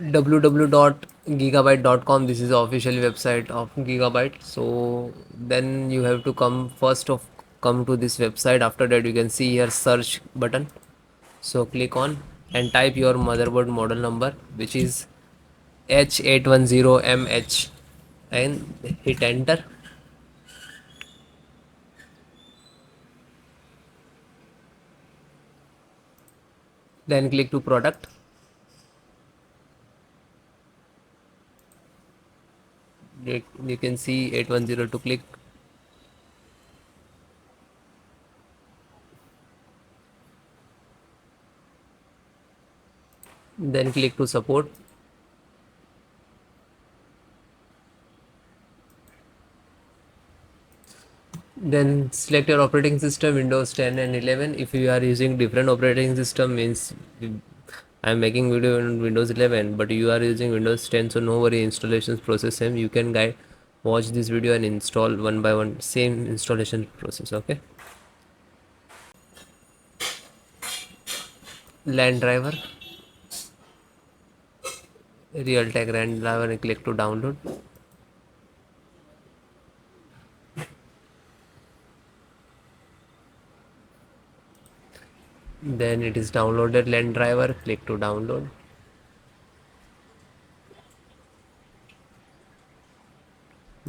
www.gigabyte.com. This is the official website of Gigabyte. So then you have to come to this website. After that you can see here search button, so click on and type your motherboard model number, which is H810MH, and hit enter. Then click to product. You can see 810 to click. Then click to support. Then select your operating system, Windows 10 and 11. If you are using different operating system, means I am making video on Windows 11, but you are using Windows 10, so no worry, installations process same. You can guide, watch this video and install one by one, same installation process. Okay. LAN driver, Realtek LAN driver, and click to download. Then it is downloaded LAN driver. Click to download.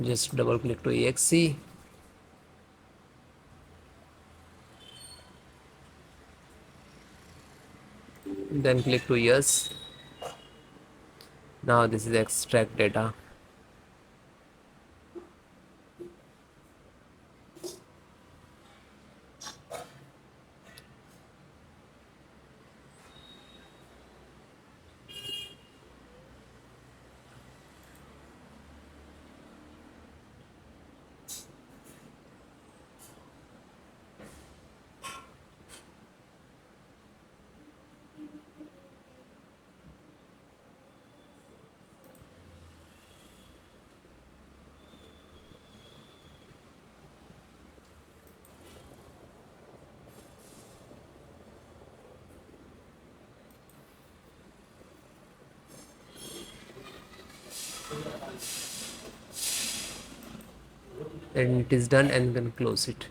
Just double click to exe. Then click to yes. Now this is extract data. And it is done, and then close it.